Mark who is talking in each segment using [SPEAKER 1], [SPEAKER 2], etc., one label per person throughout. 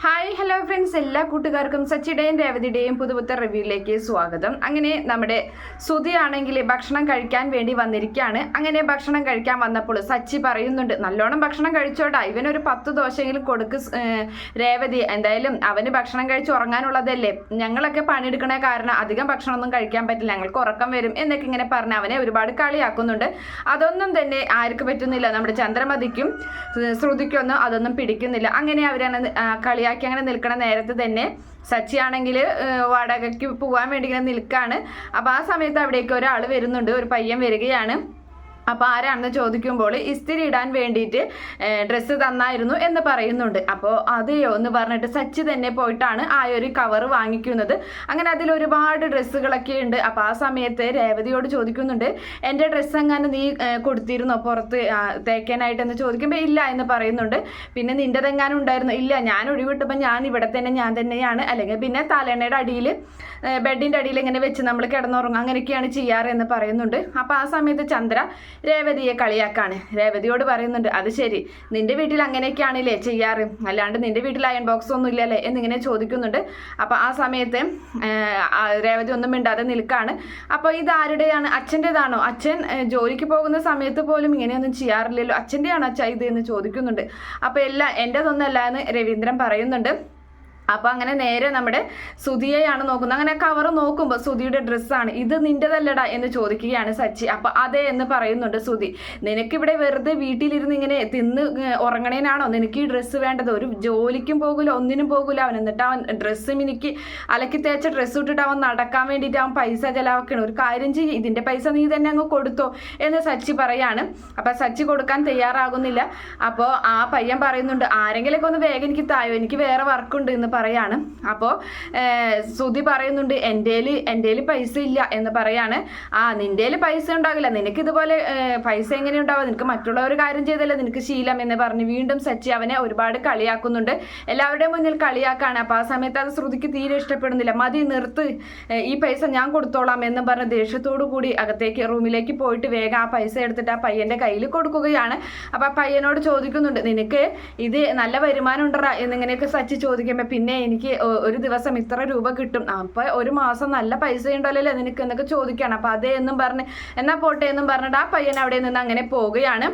[SPEAKER 1] Hi hello friends, എല്ലാ കൂട്ടുകാർക്കും സച്ചിയുടെയും രേവതിയുടെയും പുതുപുത്തൻ റിവ്യൂയിലേക്ക് സ്വാഗതം. അങ്ങനെ നമ്മുടെ സുധി ആണെങ്കിൽ ഭക്ഷണം കഴിക്കാൻ വേണ്ടി വന്നിരിക്കുകയാണ്. അങ്ങനെ ഭക്ഷണം കഴിക്കാൻ വന്നപ്പോൾ സച്ചി പറയുന്നുണ്ട്, നല്ലോണം ഭക്ഷണം കഴിച്ചോടാ, ഇവനൊരു 10 ദോശയെങ്കിലും കൊടുക്ക് രേവതി, എന്തായാലും അവന് ഭക്ഷണം കഴിച്ച് ഉറങ്ങാനുള്ളതല്ലേ, ഞങ്ങളൊക്കെ പണിയെടുക്കണ കാരണം അധികം ഭക്ഷണമൊന്നും കഴിക്കാൻ പറ്റില്ല, ഞങ്ങൾക്ക് ഉറക്കം വരും എന്നൊക്കെ ഇങ്ങനെ പറഞ്ഞ് അവനെ ഒരുപാട് കളിയാക്കുന്നുണ്ട്. അതൊന്നും തന്നെ ആർക്ക് പറ്റുന്നില്ല, നമ്മുടെ ചന്ദ്രമതിക്കും ശ്രുതിക്കൊന്നും അതൊന്നും പിടിക്കുന്നില്ല. അങ്ങനെ അവരാണ് കളിയാക്കി അങ്ങനെ നിൽക്കണ നേരത്ത് തന്നെ സച്ചി ആണെങ്കിൽ വാടകയ്ക്ക് പോകാൻ വേണ്ടി ഇങ്ങനെ നിൽക്കുകയാണ്. അപ്പോൾ ആ സമയത്ത് അവിടേക്ക് ഒരാൾ വരുന്നുണ്ട്, ഒരു പയ്യൻ വരികയാണ്. അപ്പോൾ ആരാണെന്ന് ചോദിക്കുമ്പോൾ ഇസ്തിരി ഇടാൻ വേണ്ടിയിട്ട് ഡ്രസ്സ് തന്നായിരുന്നു എന്ന് പറയുന്നുണ്ട്. അപ്പോൾ അതെയോ എന്ന് പറഞ്ഞിട്ട് സച്ചി തന്നെ പോയിട്ടാണ് ആ ഒരു കവർ വാങ്ങിക്കുന്നത്. അങ്ങനെ അതിൽ ഒരുപാട് ഡ്രസ്സുകളൊക്കെ ഉണ്ട്. അപ്പോൾ ആ സമയത്ത് രേവതിയോട് ചോദിക്കുന്നുണ്ട്, എൻ്റെ ഡ്രസ്സ് എങ്ങാനും നീ കൊടുത്തിരുന്നോ പുറത്ത് തേക്കാനായിട്ടെന്ന് ചോദിക്കുമ്പോൾ ഇല്ല എന്ന് പറയുന്നുണ്ട്. പിന്നെ നിൻ്റെതെങ്ങാനും ഉണ്ടായിരുന്നു? ഇല്ല, ഞാൻ ഒഴിവിട്ടപ്പോൾ ഞാൻ ഇവിടെ തന്നെ ഞാൻ തന്നെയാണ്, അല്ലെങ്കിൽ പിന്നെ തലേണയുടെ അടിയിൽ ബെഡിൻ്റെ അടിയിൽ ഇങ്ങനെ വെച്ച് നമ്മൾ കിടന്നുറങ്ങും, അങ്ങനെയൊക്കെയാണ് ചെയ്യാറ് എന്ന് പറയുന്നുണ്ട്. അപ്പോൾ ആ സമയത്ത് ചന്ദ്ര രേവതിയെ കളിയാക്കാണ്. രേവതിയോട് പറയുന്നുണ്ട്, അത് ശരി, നിന്റെ വീട്ടിൽ അങ്ങനെയൊക്കെയാണല്ലേ ചെയ്യാറ്, അല്ലാണ്ട് നിന്റെ വീട്ടിൽ അയൺ ബോക്സ് ഒന്നും ഇല്ലല്ലേ എന്നിങ്ങനെ ചോദിക്കുന്നുണ്ട്. അപ്പോൾ ആ സമയത്ത് രേവതി ഒന്നും മിണ്ടാതെ നിൽക്കുകയാണ്. അപ്പോൾ ഇതാരുടെയാണ്? അച്ഛൻ്റെതാണോ? അച്ഛൻ ജോലിക്ക് പോകുന്ന സമയത്ത് പോലും ഇങ്ങനെയൊന്നും ചെയ്യാറില്ലല്ലോ, അച്ഛൻ്റെയാണോ അച്ഛ ഇത് എന്ന് ചോദിക്കുന്നുണ്ട്. അപ്പോൾ എല്ലാം എൻ്റെതൊന്നല്ല എന്ന് രവീന്ദ്രൻ പറയുന്നുണ്ട്. അപ്പോൾ അങ്ങനെ നേരെ നമ്മുടെ സുധിയെയാണ് നോക്കുന്നത്. അങ്ങനെ കവർ നോക്കുമ്പോൾ സുധിയുടെ ഡ്രസ്സാണ്. ഇത് നിൻ്റെതല്ലടാ എന്ന് ചോദിക്കുകയാണ് സച്ചി. അപ്പോൾ അതെ എന്ന് പറയുന്നുണ്ട് സുധി. നിനക്കിവിടെ വെറുതെ വീട്ടിലിരുന്ന് ഇങ്ങനെ തിന്ന് ഉറങ്ങണേനാണോ നിനക്ക് ഈ ഡ്രസ്സ് വേണ്ടത്? ഒരു ജോലിക്കും പോകില്ല, ഒന്നിനും പോകില്ല അവൻ. എന്നിട്ട് അവൻ ഡ്രസ്സ് എനിക്ക് അലക്കി തേച്ച ഡ്രസ്സ് ഇട്ടിട്ട് അവൻ നടക്കാൻ വേണ്ടിയിട്ട് അവൻ പൈസ ചിലവാക്കണം. ഒരു കാര്യം ചെയ്യും, ഇതിൻ്റെ പൈസ നീ തന്നെ അങ്ങ് കൊടുത്തോ എന്ന് സച്ചി പറയാണ്. അപ്പോൾ സച്ചി കൊടുക്കാൻ തയ്യാറാകുന്നില്ല. അപ്പോൾ ആ പയ്യൻ പറയുന്നുണ്ട്, ആരെങ്കിലൊക്കെ ഒന്ന് വേഗം എനിക്ക് തായോ, എനിക്ക് വേറെ വർക്കുണ്ട് എന്ന് പറയാണ്. അപ്പോൾ സുധി പറയുന്നുണ്ട്, എൻ്റെ പൈസ ഇല്ല എന്ന് പറയാണ്. നിൻ്റെ പൈസ ഉണ്ടാകില്ല, നിനക്ക് ഇതുപോലെ പൈസ എങ്ങനെ ഉണ്ടാവുക, നിനക്ക് മറ്റുള്ളവർ കാര്യം ചെയ്തല്ലേ നിനക്ക് ശീലം എന്ന് പറഞ്ഞ് വീണ്ടും സച്ചി അവനെ ഒരുപാട് കളിയാക്കുന്നുണ്ട്. എല്ലാവരുടെയും മുന്നിൽ കളിയാക്കാണ്. അപ്പോൾ ആ സമയത്ത് അത് ശ്രുതിക്ക് തീരെ ഇഷ്ടപ്പെടുന്നില്ല. മതി, നിർത്ത്, ഈ പൈസ ഞാൻ കൊടുത്തോളാം എന്ന് പറഞ്ഞ് ദേഷ്യത്തോടു കൂടി അകത്തേക്ക് റൂമിലേക്ക് പോയിട്ട് വേഗം ആ പൈസ എടുത്തിട്ട് ആ പയ്യൻ്റെ കയ്യിൽ കൊടുക്കുകയാണ്. അപ്പോൾ ആ പയ്യനോട് ചോദിക്കുന്നുണ്ട്, നിനക്ക് ഇത് നല്ല വരുമാനം ഉണ്ടറാ എന്നിങ്ങനെയൊക്കെ സച്ചി ചോദിക്കുമ്പോൾ, പിന്നെ എനിക്ക് ഒരു ദിവസം ഇത്ര രൂപ കിട്ടും, അപ്പോൾ ഒരു മാസം നല്ല പൈസ ഉണ്ടല്ലോ നിനക്ക് എന്നൊക്കെ ചോദിക്കുകയാണ്. അപ്പോൾ അതേ എന്നും പറഞ്ഞ് എന്നാൽ പോട്ടെ എന്നും പറഞ്ഞിട്ട് ആ പയ്യൻ അവിടെ നിന്ന് അങ്ങനെ പോവുകയാണ്.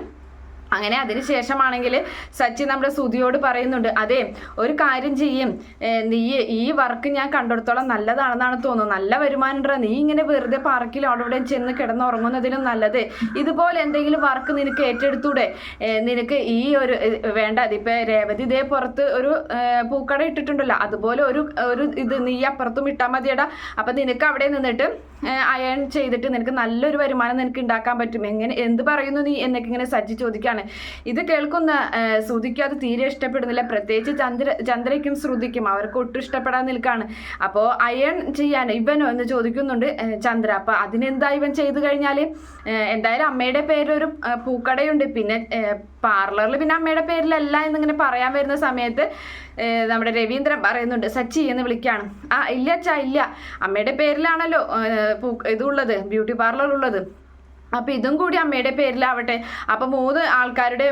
[SPEAKER 1] അങ്ങനെ അതിനുശേഷമാണെങ്കിൽ സച്ചി നമ്മുടെ സുധിയോട് പറയുന്നുണ്ട്, അതെ ഒരു കാര്യം ചെയ്യും, നീ ഈ വർക്ക് ഞാൻ കണ്ടെടുത്തോളം നല്ലതാണെന്നാണ് തോന്നുന്നത്, നല്ല വരുമാനം ഉണ്ടോ, നീ ഇങ്ങനെ വെറുതെ പാർക്കിൽ അവിടെ ചെന്ന് കിടന്നുറങ്ങുന്നതിനും നല്ലത് ഇതുപോലെ എന്തെങ്കിലും വർക്ക് നിനക്ക് ഏറ്റെടുത്തൂടെ, നിനക്ക് ഈ ഒരു വേണ്ട, അതിപ്പോൾ രേവതി ഇതേ പുറത്ത് ഒരു പൂക്കട ഇട്ടിട്ടുണ്ടല്ലോ, അതുപോലെ ഒരു ഇത് നീ അപ്പുറത്തും ഇട്ടാൽ മതിയടാ, അപ്പം നിനക്ക് അവിടെ നിന്നിട്ട് അയൺ ചെയ്തിട്ട് നിനക്ക് നല്ലൊരു വരുമാനം നിനക്ക് ഉണ്ടാക്കാൻ പറ്റും, എങ്ങനെ എന്ത് പറയുന്നു നീ എന്നൊക്കെ ഇങ്ങനെ സജ്ജി ചോദിക്കുകയാണ്. ഇത് കേൾക്കുന്ന ശ്രുതിക്കും അത് തീരെ ഇഷ്ടപ്പെടുന്നില്ല. പ്രത്യേകിച്ച് ചന്ദ്രയ്ക്കും ശ്രുതിക്കും അവർക്ക് ഒട്ടും ഇഷ്ടപ്പെടാൻ നിൽക്കുകയാണ്. അപ്പോൾ അയൺ ചെയ്യാൻ ഇവനോ എന്ന് ചോദിക്കുന്നുണ്ട് ചന്ദ്ര. അപ്പോൾ അതിനെന്താ ഇവൻ ചെയ്തു കഴിഞ്ഞാൽ, എന്തായാലും അമ്മയുടെ പേരിലൊരു പൂക്കടയുണ്ട്, പിന്നെ പാർലറിൽ പിന്നെ അമ്മയുടെ പേരിലല്ല എന്നിങ്ങനെ പറയാൻ വരുന്ന സമയത്ത് നമ്മുടെ രവീന്ദ്രൻ പറയുന്നുണ്ട്, സച്ചി എന്ന് വിളിക്കുകയാണ്. ഇല്ല അച്ഛാ, ഇല്ല, അമ്മയുടെ പേരിലാണല്ലോ ഇതുള്ളത്, ബ്യൂട്ടി പാർലർ ഉള്ളത്, അപ്പോൾ ഇതും കൂടി അമ്മയുടെ പേരിലാവട്ടെ, അപ്പോൾ 3 ആൾക്കാരുടെ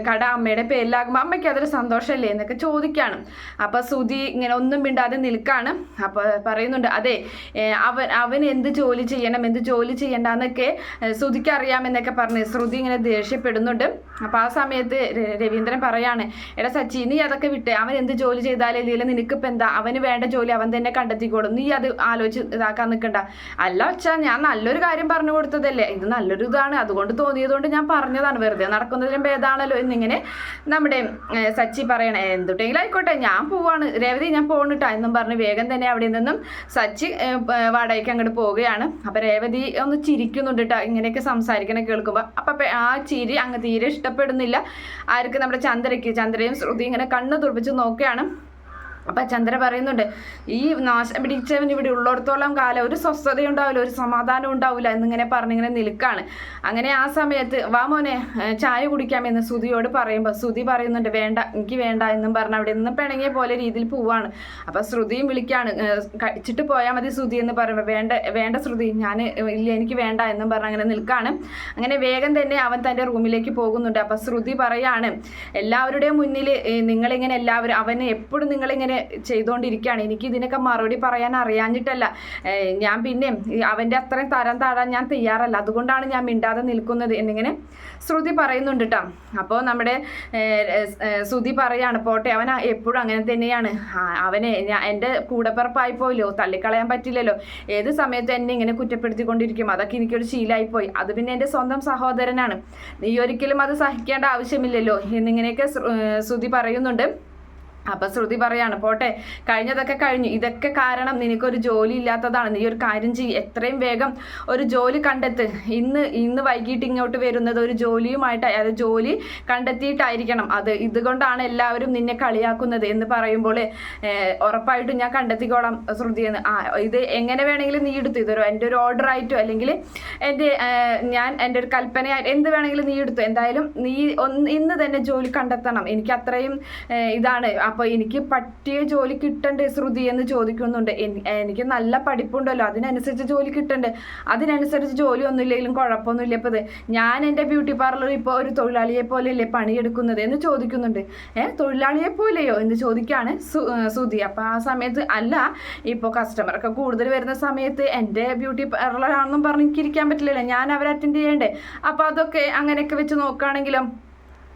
[SPEAKER 1] കട അമ്മയുടെ പേരിലാകുമ്പോൾ അമ്മയ്ക്ക് അതൊരു സന്തോഷമല്ലേ എന്നൊക്കെ ചോദിക്കുകയാണ്. അപ്പോൾ സുധി ഇങ്ങനെ ഒന്നും മിണ്ടാതെ നിൽക്കുകയാണ്. അപ്പോൾ പറയുന്നുണ്ട്, അതെ അവൻ എന്ത് ജോലി ചെയ്യണം എന്ത് ജോലി ചെയ്യണ്ടെന്നൊക്കെ സുധിക്ക് അറിയാമെന്നൊക്കെ പറഞ്ഞ് ശ്രുതി ഇങ്ങനെ ദേഷ്യപ്പെടുന്നുണ്ട്. അപ്പോൾ ആ സമയത്ത് രവീന്ദ്രൻ പറയാണ്, എടാ സച്ചി, നീ അതൊക്കെ വിട്ട്, അവൻ എന്ത് ജോലി ചെയ്താലേ ഇല്ല, നിനക്കിപ്പോൾ എന്താ, അവന് വേണ്ട ജോലി അവൻ തന്നെ കണ്ടെത്തിക്കോളും, നീ അത് ആലോചിച്ച് ഇതാക്കാൻ നിൽക്കണ്ട. അല്ല വെച്ചാൽ ഞാൻ നല്ലൊരു കാര്യം പറഞ്ഞു കൊടുത്തതല്ലേ, ഇത് നല്ലൊരു ഇതാണ്, അതുകൊണ്ട് തോന്നിയതുകൊണ്ട് ഞാൻ പറഞ്ഞതാണ്, വെറുതെ നടക്കുന്നതിനും ഭേദമാണല്ലോ എന്നിങ്ങനെ നമ്മുടെ സച്ചി പറയണേ. എന്തുട്ടെങ്കിലും ആയിക്കോട്ടെ, ഞാൻ പോവാണ് രേവതി, ഞാൻ പോകണിട്ടാ എന്നും പറഞ്ഞ് വേഗം തന്നെ അവിടെ നിന്നും സച്ചി വാടകയ്ക്ക് അങ്ങോട്ട് പോവുകയാണ്. അപ്പം രേവതി ഒന്ന് ചിരിക്കുന്നുണ്ട് കേട്ടോ ഇങ്ങനെയൊക്കെ സംസാരിക്കണേ കേൾക്കുമ്പോൾ. അപ്പം ആ ചിരി അങ്ങ് തീരെ ഇഷ്ടപ്പെടുന്നില്ല ആർക്ക്, നമ്മുടെ ചന്ദ്രയും ശ്രുതി ഇങ്ങനെ കണ്ണ് തുറപ്പിച്ച് നോക്കുകയാണ്. അപ്പം ചന്ദ്ര പറയുന്നുണ്ട്, ഈ നാശം പിടിച്ചവൻ ഇവിടെ ഉള്ളിടത്തോളം കാലം ഒരു സ്വസ്ഥത ഉണ്ടാവില്ല, ഒരു സമാധാനം ഉണ്ടാവില്ല എന്നിങ്ങനെ പറഞ്ഞിങ്ങനെ നിൽക്കാണ്. അങ്ങനെ ആ സമയത്ത് വാ മോനെ ചായ കുടിക്കാമെന്ന് ശ്രുതിയോട് പറയുമ്പോൾ ശ്രുതി പറയുന്നുണ്ട് വേണ്ട, എനിക്ക് വേണ്ട എന്നും പറഞ്ഞ് അവിടെ നിന്ന് പിണങ്ങിയ പോലെ രീതിയിൽ പോവാണ്. അപ്പം ശ്രുതിയും വിളിക്കാണ്, കഴിച്ചിട്ട് പോയാൽ മതി ശ്രുതി എന്ന് പറയുമ്പോൾ വേണ്ട ശ്രുതി, ഞാൻ ഇല്ല എനിക്ക് വേണ്ട എന്നും പറഞ്ഞ് അങ്ങനെ നിൽക്കാണ്. അങ്ങനെ വേഗം തന്നെ അവൻ തൻ്റെ റൂമിലേക്ക് പോകുന്നുണ്ട്. അപ്പം ശ്രുതി പറയാണ്, എല്ലാവരുടെയും മുന്നിൽ നിങ്ങളിങ്ങനെ എല്ലാവരും അവന് എപ്പോഴും നിങ്ങളിങ്ങനെ ചെയ്തുകൊണ്ടിരിക്കുകയാണ്, എനിക്ക് ഇതിനൊക്കെ മറുപടി പറയാൻ അറിയാഞ്ഞിട്ടല്ല, ഞാൻ പിന്നെ അവൻ്റെ അത്രയും തരം താഴാൻ ഞാൻ തയ്യാറല്ല, അതുകൊണ്ടാണ് ഞാൻ മിണ്ടാതെ നിൽക്കുന്നത് എന്നിങ്ങനെ ശ്രുതി പറയുന്നുണ്ട് കേട്ടോ. അപ്പോൾ നമ്മുടെ ശ്രുതി പറയാണ്, പോട്ടെ അവൻ എപ്പോഴും അങ്ങനെ തന്നെയാണ്, അവനെ എൻ്റെ കൂടപ്പിറപ്പായി പോയല്ലോ, തള്ളിക്കളയാൻ പറ്റില്ലല്ലോ, ഏത് സമയത്ത് എന്നെ ഇങ്ങനെ കുറ്റപ്പെടുത്തിക്കൊണ്ടിരിക്കും, അതൊക്കെ എനിക്കൊരു ശീലമായിപ്പോയി, അത് പിന്നെ എൻ്റെ സ്വന്തം സഹോദരനാണ്, നീ ഒരിക്കലും അത് സഹിക്കേണ്ട ആവശ്യമില്ലല്ലോ എന്നിങ്ങനെയൊക്കെ ശ്രുതി പറയുന്നുണ്ട്. അപ്പം ശ്രുതി പറയാണ്, പോട്ടെ കഴിഞ്ഞതൊക്കെ കഴിഞ്ഞു, ഇതൊക്കെ കാരണം നിനക്കൊരു ജോലി ഇല്ലാത്തതാണ്, നീ ഒരു കാര്യം ചെയ്യ്, എത്രയും വേഗം ഒരു ജോലി കണ്ടെത്ത്, ഇന്ന് വൈകിട്ട് ഇങ്ങോട്ട് വരുന്നത് ഒരു ജോലിയുമായിട്ട്, അത് ജോലി കണ്ടെത്തിയിട്ടായിരിക്കണം, ഇതുകൊണ്ടാണ് എല്ലാവരും നിന്നെ കളിയാക്കുന്നത് എന്ന് പറയുമ്പോൾ ഉറപ്പായിട്ടും ഞാൻ കണ്ടെത്തിക്കോളാം ശ്രുതി എന്ന്. ഇത് എങ്ങനെ വേണമെങ്കിലും നീ എടുത്തു, ഇതൊരു എൻ്റെ ഒരു ഓർഡർ ആയിട്ടോ അല്ലെങ്കിൽ എൻ്റെ ഒരു കൽപ്പനയായിട്ട് എന്ത് വേണമെങ്കിലും നീ എടുത്തു, എന്തായാലും നീ ഇന്ന് തന്നെ ജോലി കണ്ടെത്തണം, എനിക്ക് അത്രയും ഇതാണ്, അപ്പോൾ എനിക്ക് പറ്റിയ ജോലി കിട്ടണ്ടേ ശ്രുതി എന്ന് ചോദിക്കുന്നുണ്ട്. എനിക്ക് നല്ല പഠിപ്പുണ്ടല്ലോ, അതിനനുസരിച്ച് ജോലി കിട്ടണ്ടേ, അതിനനുസരിച്ച് ജോലി ഒന്നുമില്ലെങ്കിലും കുഴപ്പമൊന്നുമില്ല, ഇപ്പോൾ ഞാൻ എൻ്റെ ബ്യൂട്ടി പാർലർ ഇപ്പോൾ ഒരു തൊഴിലാളിയെ പോലെയല്ലേ പണിയെടുക്കുന്നത് എന്ന് ചോദിക്കുന്നുണ്ട്. തൊഴിലാളിയെ പോലെയോ എന്ന് ചോദിക്കുകയാണ് ശ്രുതി. അപ്പോൾ ആ സമയത്ത് അല്ല, ഇപ്പോൾ കസ്റ്റമറൊക്കെ കൂടുതൽ വരുന്ന സമയത്ത് എൻ്റെ ബ്യൂട്ടി പാർലറാണെന്നും പറഞ്ഞിരിക്കാൻ പറ്റില്ലല്ലോ, ഞാൻ അവരെ അറ്റൻഡ് ചെയ്യണ്ടേ, അപ്പോൾ അതൊക്കെ അങ്ങനെയൊക്കെ വെച്ച് നോക്കുകയാണെങ്കിലും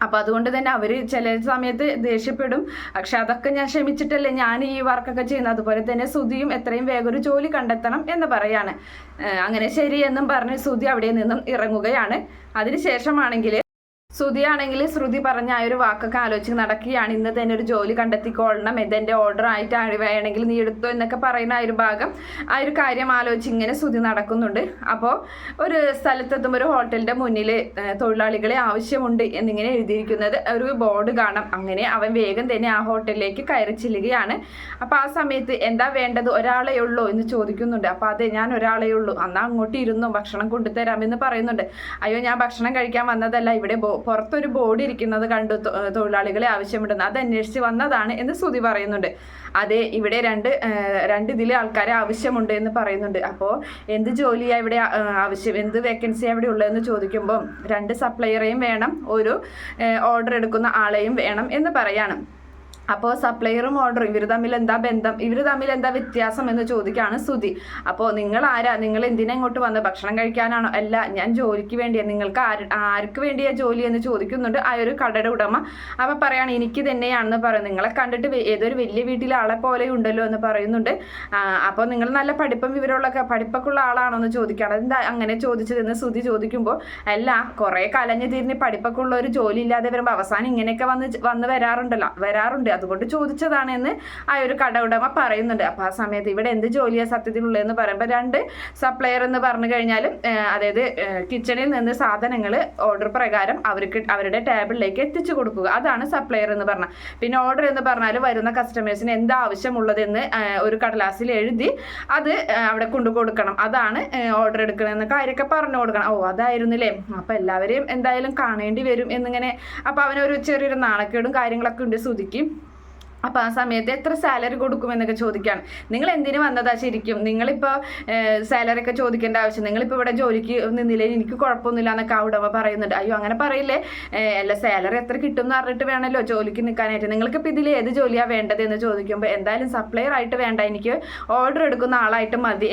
[SPEAKER 1] അപ്പോൾ അതുകൊണ്ട് തന്നെ അവർ ചില സമയത്ത് ദേഷ്യപ്പെടും, പക്ഷെ അതൊക്കെ ഞാൻ ക്ഷമിച്ചിട്ടല്ലേ ഞാൻ ഈ വർക്കൊക്കെ ചെയ്യുന്നത്, അതുപോലെ തന്നെ ശ്രുതിയും എത്രയും വേഗം ഒരു ജോലി കണ്ടെത്തണം എന്ന് പറയാണ്. അങ്ങനെ ശരി എന്നും പറഞ്ഞ് ശ്രുതി അവിടെ നിന്നും ഇറങ്ങുകയാണ്. അതിനുശേഷമാണെങ്കിൽ ശ്രുതിയാണെങ്കിൽ ശ്രുതി പറഞ്ഞ ആ ഒരു വാക്കൊക്കെ ആലോചിച്ച് നടക്കുകയാണ്, ഇന്ന് തന്നെ ഒരു ജോലി കണ്ടെത്തിക്കൊള്ളണം, ഇതെൻ്റെ ഓർഡർ ആയിട്ട് വേണമെങ്കിൽ നീ എടുത്തോ എന്നൊക്കെ പറയുന്ന ആ ഒരു ഭാഗം, ആ ഒരു കാര്യം ആലോചിച്ച് ഇങ്ങനെ ശ്രുതി നടക്കുന്നുണ്ട്. അപ്പോൾ ഒരു സ്ഥലത്തെത്തുമ്പോൾ ഒരു ഹോട്ടലിൻ്റെ മുന്നിൽ തൊഴിലാളികളെ ആവശ്യമുണ്ട് എന്നിങ്ങനെ എഴുതിയിരിക്കുന്നത് ഒരു ബോർഡ് കാണാം. അങ്ങനെ അവൻ വേഗം തന്നെ ആ ഹോട്ടലിലേക്ക് കയറി ചെല്ലുകയാണ്. അപ്പോൾ ആ സമയത്ത് എന്താ വേണ്ടത്, ഒരാളെ ഉള്ളൂ എന്ന് ചോദിക്കുന്നുണ്ട്. അപ്പോൾ അതെ ഞാൻ ഒരാളെ ഉള്ളൂ, എന്നാൽ അങ്ങോട്ട് ഇരുന്നു ഭക്ഷണം കൊണ്ടുതരാമെന്ന് പറയുന്നുണ്ട്. അയ്യോ ഞാൻ ഭക്ഷണം കഴിക്കാൻ വന്നതല്ല, ഇവിടെ പുറത്തൊരു ബോർഡ് ഇരിക്കുന്നത് കണ്ടു, തൊഴിലാളികളെ ആവശ്യമുണ്ടെന്ന്, അത് അന്വേഷിച്ച് വന്നതാണ് എന്ന് ശ്രുതി പറയുന്നുണ്ട്. അതെ ഇവിടെ രണ്ട് ഇതിലെ ആൾക്കാരെ ആവശ്യമുണ്ട് എന്ന് പറയുന്നുണ്ട്. അപ്പോൾ എന്ത് ജോലിയാണ് ഇവിടെ ആവശ്യം, എന്ത് വേക്കൻസിയാണ് ഇവിടെ ഉള്ളതെന്ന് ചോദിക്കുമ്പോൾ 2 സപ്ലയറേയും വേണം, ഒരു ഓർഡർ എടുക്കുന്ന ആളെയും വേണം എന്ന് പറയാണ്. അപ്പോൾ സപ്ലയറും ഓർഡറും ഇവർ തമ്മിൽ എന്താ ബന്ധം, ഇവർ തമ്മിൽ എന്താ വ്യത്യാസം എന്ന് ചോദിക്കുകയാണ് ശ്രുതി. അപ്പോൾ നിങ്ങൾ ആരാ, നിങ്ങൾ എന്തിനാ ഇങ്ങോട്ട് വന്ന് ഭക്ഷണം കഴിക്കാനാണോ, അല്ല ഞാൻ ജോലിക്ക് വേണ്ടിയാണ്, നിങ്ങൾക്ക് ആർക്ക് വേണ്ടിയാ ജോലി എന്ന് ചോദിക്കുന്നുണ്ട് ആ ഒരു കടയുടെ ഉടമ. അപ്പോൾ പറയാണ് എനിക്ക് തന്നെയാണെന്ന് പറയും, നിങ്ങളെ കണ്ടിട്ട് ഏതൊരു വലിയ വീട്ടിലെ ആളെ പോലെ ഉണ്ടല്ലോ എന്ന് പറയുന്നുണ്ട്. അപ്പോൾ നിങ്ങൾ നല്ല പഠിപ്പൊക്കെ ഉള്ള ആളാണോ എന്ന് ചോദിക്കുകയാണ്. എന്താ അങ്ങനെ ചോദിച്ചതെന്ന് ശ്രുതി ചോദിക്കുമ്പോൾ, അല്ല കുറേ കലഞ്ഞു തിരിഞ്ഞ് പഠിപ്പൊക്കെ ഉള്ള ഒരു ജോലി ഇല്ലാതെ വരുമ്പോൾ അവസാനം ഇങ്ങനെയൊക്കെ വന്ന് വരാറുണ്ട്, അതുകൊണ്ട് ചോദിച്ചതാണ് എന്ന് ആ ഒരു കട ഉടമ പറയുന്നുണ്ട്. അപ്പോൾ ആ സമയത്ത് ഇവിടെ എന്ത് ജോലിയാണ് സത്യത്തിലുള്ളതെന്ന് പറയുമ്പോൾ 2 സപ്ലയർ എന്ന് പറഞ്ഞു കഴിഞ്ഞാൽ അതായത് കിച്ചണിൽ നിന്ന് സാധനങ്ങൾ ഓർഡർ പ്രകാരം അവരുടെ ടേബിളിലേക്ക് എത്തിച്ചു കൊടുക്കുക, അതാണ് സപ്ലയർ എന്ന് പറഞ്ഞാൽ. പിന്നെ ഓർഡർ എന്ന് പറഞ്ഞാൽ വരുന്ന കസ്റ്റമേഴ്സിന് എന്താ ആവശ്യമുള്ളതെന്ന് ഒരു കടലാസിൽ എഴുതി അത് അവിടെ കൊണ്ടു കൊടുക്കണം, അതാണ് ഓർഡർ എടുക്കണമെന്ന് കാര്യമൊക്കെ പറഞ്ഞു കൊടുക്കണം. ഓ അതായിരുന്നില്ലേ, അപ്പോൾ എല്ലാവരെയും എന്തായാലും കാണേണ്ടി വരും എന്നിങ്ങനെ. അപ്പോൾ അവനൊരു ചെറിയൊരു നാണക്കേടും കാര്യങ്ങളൊക്കെ ഉണ്ട് ശ്രുതിക്ക്. അപ്പോൾ ആ സമയത്ത് എത്ര സാലറി കൊടുക്കുമെന്നൊക്കെ ചോദിക്കുകയാണ്. നിങ്ങൾ എന്തിനു വന്നതാ ശരിക്കും, നിങ്ങളിപ്പോൾ സാലറി ഒക്കെ ചോദിക്കേണ്ട ആവശ്യം, നിങ്ങളിപ്പോൾ ഇവിടെ ജോലിക്ക് നിന്നില്ലേ, എനിക്ക് കുഴപ്പമൊന്നുമില്ല എന്നൊക്കെ ആ ഉടമ പറയുന്നുണ്ട്. അയ്യോ അങ്ങനെ പറയില്ലേ, അല്ല സാലറി എത്ര കിട്ടും എന്ന് പറഞ്ഞിട്ട് വേണമല്ലോ ജോലിക്ക് നിൽക്കാനായിട്ട്, നിങ്ങൾക്കിപ്പോൾ ഇതിൽ ഏത് ജോലിയാണ് വേണ്ടത് എന്ന് ചോദിക്കുമ്പോൾ എന്തായാലും സപ്ലയർ ആയിട്ട് വേണ്ട, എനിക്ക് ഓർഡർ എടുക്കുന്ന ആളായിട്ട് മതി,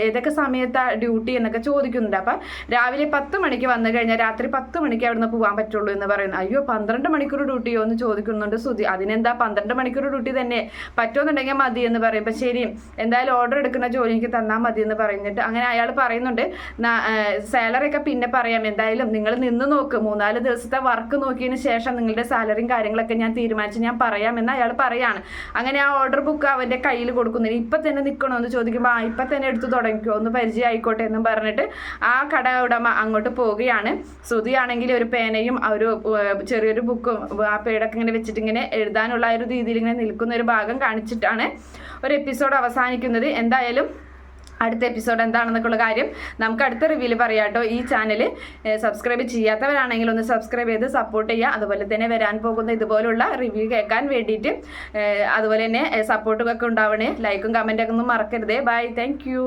[SPEAKER 1] ഏതൊക്കെ സമയത്താണ് ഡ്യൂട്ടി എന്നൊക്കെ ചോദിക്കുന്നുണ്ട്. അപ്പം രാവിലെ 10 മണിക്ക് വന്നു കഴിഞ്ഞാൽ രാത്രി 10 മണിക്ക് അവിടെ നിന്ന് പോകാൻ പറ്റുള്ളൂ എന്ന് പറയുന്നു. അയ്യോ 12 മണിക്കൂർ ഡ്യൂട്ടിയോ എന്ന് ചോദിക്കുന്നുണ്ട് ശ്രുതി. അതിനെന്താ 12 മണിക്കൂർ ഡ്യൂട്ടി തന്നെ പറ്റുമെന്നുണ്ടെങ്കിൽ മതി എന്ന് പറയുമ്പോൾ ശരി എന്തായാലും ഓർഡർ എടുക്കുന്ന ജോലി എനിക്ക് തന്നാൽ മതി എന്ന് പറഞ്ഞിട്ട് അങ്ങനെ അയാൾ പറയുന്നുണ്ട്, സാലറി ഒക്കെ പിന്നെ പറയാം, എന്തായാലും നിങ്ങൾ നിന്ന് നോക്ക്, 3-4 ദിവസത്തെ വർക്ക് നോക്കിയതിന് ശേഷം നിങ്ങളുടെ സാലറിയും കാര്യങ്ങളൊക്കെ ഞാൻ തീരുമാനിച്ച് ഞാൻ പറയാമെന്ന് അയാൾ പറയാണ്. അങ്ങനെ ആ ഓർഡർ ബുക്ക് അവൻ്റെ കയ്യിൽ കൊടുക്കുന്നില്ല. ഇപ്പം തന്നെ നിൽക്കണോ എന്ന് ചോദിക്കുമ്പോൾ ഇപ്പം തന്നെ എടുത്ത് തുടങ്ങിക്കോ, ഒന്ന് പരിചയം ആയിക്കോട്ടെ എന്നും പറഞ്ഞിട്ട് ആ കട ഉടമ അങ്ങോട്ട് പോവുകയാണ്. ശ്രുതിയാണെങ്കിൽ ഒരു പേനയും ഒരു ചെറിയൊരു ബുക്കും ആ പേടൊക്കെ ഇങ്ങനെ വെച്ചിട്ട് ഇങ്ങനെ എഴുതാനുള്ള ഒരു രീതിയിൽ ഇങ്ങനെ ഇങ്ങനെ നിൽക്കുന്ന ഒരു ഭാഗം കാണിച്ചിട്ടാണ് ഒരു എപ്പിസോഡ് അവസാനിക്കുന്നത്. എന്തായാലും അടുത്ത എപ്പിസോഡ് എന്താണെന്നൊക്കെയുള്ള കാര്യം നമുക്ക് അടുത്ത റിവ്യൂവിൽ പറയാം കേട്ടോ. ഈ ചാനൽ സബ്സ്ക്രൈബ് ചെയ്യാത്തവരാണെങ്കിൽ ഒന്ന് സബ്സ്ക്രൈബ് ചെയ്ത് സപ്പോർട്ട് ചെയ്യുക. അതുപോലെ തന്നെ വരാൻ പോകുന്ന ഇതുപോലുള്ള റിവ്യൂ കേൾക്കാൻ വേണ്ടിയിട്ട് അതുപോലെ തന്നെ സപ്പോർട്ടൊക്കെ ഉണ്ടാവണേ. ലൈക്കും കമൻറ്റൊക്കെ ഒന്നും മറക്കരുതേ. Bye, thank U.